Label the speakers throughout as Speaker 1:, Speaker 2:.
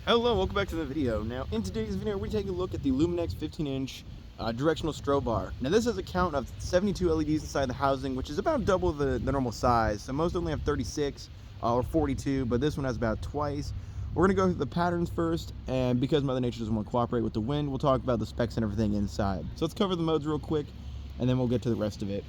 Speaker 1: Hello, welcome back to the video. Now, in today's video, we're taking a look at the luminex 15-inch directional strobe bar. Now, this has a count of 72 LEDs inside the housing, which is about double the normal size. So most only have 36 or 42, but this one has about twice. We're going to go through the patterns first, and because Mother Nature doesn't want to cooperate with the wind, we'll talk about the specs and everything inside. So let's cover the modes real quick, and then we'll get to the rest of it.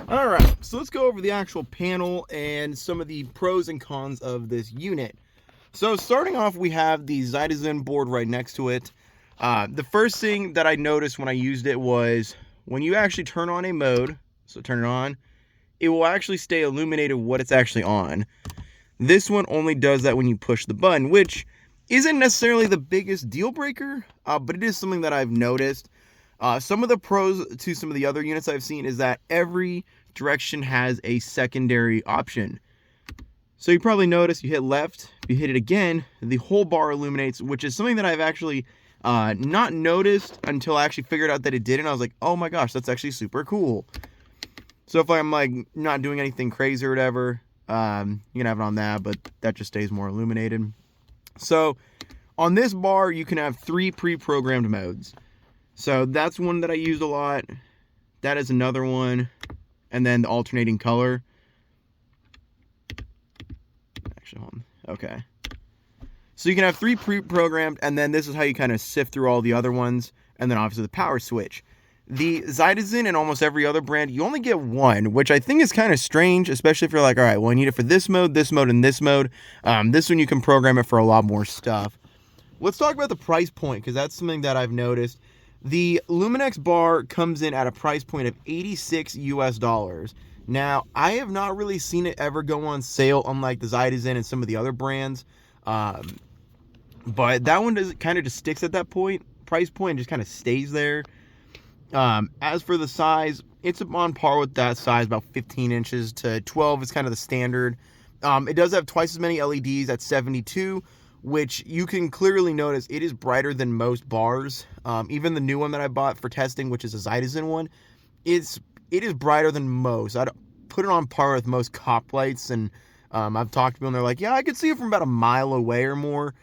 Speaker 1: Alright, so let's go over the actual panel and some of the pros and cons of this unit. So starting off, we have the Zydezen board right next to it. The first thing that I noticed when I used it was when you actually turn on a mode, so turn it on, it will actually stay illuminated what it's actually on. This one only does that when you push the button, which isn't necessarily the biggest deal breaker, but it is something that I've noticed. Some of the pros to some of the other units I've seen is that every direction has a secondary option. So you probably notice you hit left, if you hit it again, the whole bar illuminates, which is something that I've actually not noticed until I actually figured out that it did, and I was like, oh my gosh, that's actually super cool. So if I'm like not doing anything crazy or whatever, you can have it on that, but that just stays more illuminated. So on this bar, you can have 3 pre-programmed modes. So that's one that I used a lot. That is another one. And then the alternating color. Actually, hold on. Okay. So you can have 3 pre-programmed, and then this is how you kind of sift through all the other ones. And then obviously the power switch. The Zydezen and almost every other brand, you only get one, which I think is kind of strange, especially if you're like, all right, well, I need it for this mode, and this mode. This one you can program it for a lot more stuff. Let's talk about the price point, because that's something that I've noticed. The luminex bar comes in at a price point of $86 US. Now, I have not really seen it ever go on sale, unlike the Zydezen and some of the other brands. But that one kind of just sticks at that price point, and just kind of stays there. As for the size, it's on par with that size, about 15 inches to 12 is kind of the standard. It does have twice as many LEDs at 72, which you can clearly notice it is brighter than most bars. Even the new one that I bought for testing, which is a Zydezen one, it is brighter than most. I'd put it on par with most cop lights, and I've talked to people and they're like, yeah, I could see it from about a mile away or more.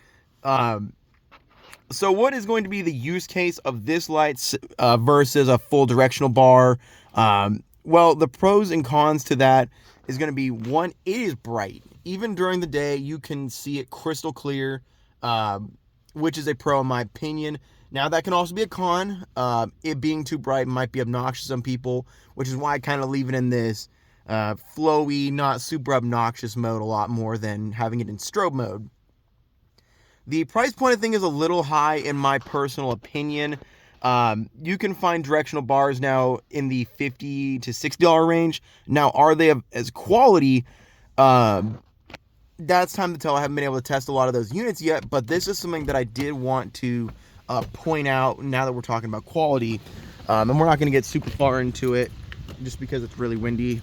Speaker 1: So what is going to be the use case of this light versus a full directional bar? Well, the pros and cons to that is going to be, one, it is bright. Even during the day, you can see it crystal clear, which is a pro in my opinion. Now, that can also be a con. It being too bright might be obnoxious to some people, which is why I kind of leave it in this flowy, not super obnoxious mode a lot more than having it in strobe mode. The price point, I think, is a little high in my personal opinion. You can find directional bars now in the $50 to $60 range. Now, are they as quality? That's time to tell. I haven't been able to test a lot of those units yet, but this is something that I did want to point out now that we're talking about quality. And we're not going to get super far into it just because it's really windy.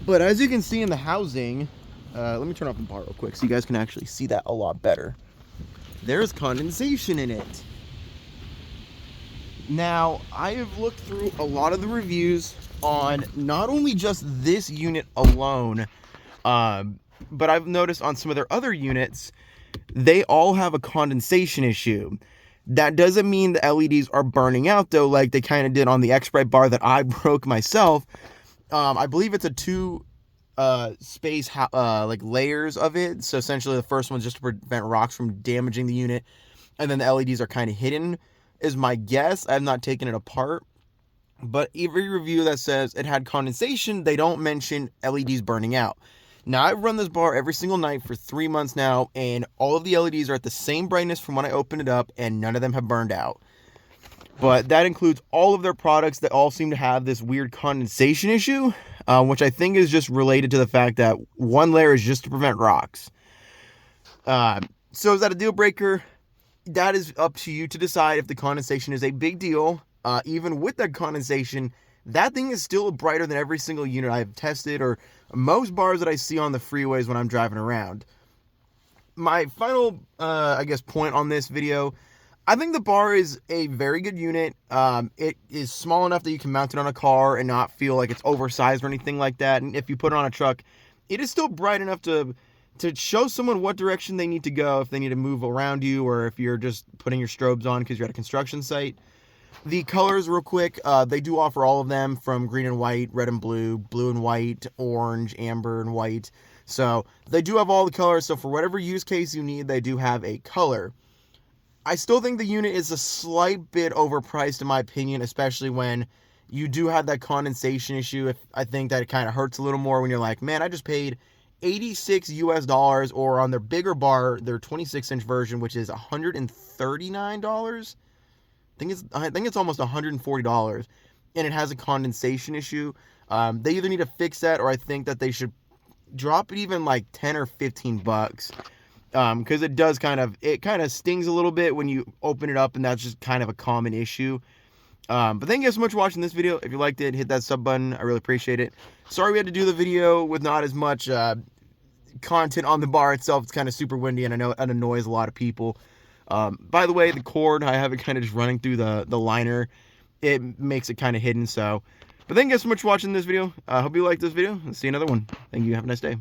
Speaker 1: But as you can see in the housing, let me turn off the bar real quick so you guys can actually see that a lot better. There's condensation in it. Now, I have looked through a lot of the reviews on not only just this unit alone, but I've noticed on some of their other units, they all have a condensation issue. That doesn't mean the LEDs are burning out, though, like they kind of did on the X-Bright bar that I broke myself. I believe it's a two space like layers of it. So essentially the first one's just to prevent rocks from damaging the unit, and then the LEDs are kind of hidden, is my guess. I've not taken it apart, but every review that says it had condensation, they don't mention LEDs burning out. Now, I've run this bar every single night for 3 months now, and all of the LEDs are at the same brightness from when I opened it up, and none of them have burned out. But that includes all of their products that all seem to have this weird condensation issue, which I think is just related to the fact that one layer is just to prevent rocks. So is that a deal breaker? That is up to you to decide if the condensation is a big deal. Even with that condensation, that thing is still brighter than every single unit I've tested or most bars that I see on the freeways when I'm driving around. My final, I guess, point on this video, I think the bar is a very good unit. It is small enough that you can mount it on a car and not feel like it's oversized or anything like that. And if you put it on a truck, it is still bright enough to show someone what direction they need to go if they need to move around you, or if you're just putting your strobes on because you're at a construction site. The colors, real quick, they do offer all of them, from green and white, red and blue, blue and white, orange, amber and white. So they do have all the colors. So for whatever use case you need, they do have a color. I still think the unit is a slight bit overpriced in my opinion, especially when you do have that condensation issue. I think that it kind of hurts a little more when you're like, man, I just paid $86 US, or on their bigger bar, their 26-inch version, which is $139. I think it's almost $140, and it has a condensation issue. They either need to fix that, or I think that they should drop it even like 10 or 15 bucks. Because it kind of stings a little bit when you open it up, and that's just kind of a common issue. But thank you guys so much for watching this video. If you liked it, hit that sub button. I really appreciate it. Sorry we had to do the video with not as much content on the bar itself. It's kind of super windy, and I know it annoys a lot of people. By the way, the cord, I have it kind of just running through the liner. It makes it kind of hidden. But thank you guys so much for watching this video. I hope you liked this video. Let's see another one. Thank you. Have a nice day.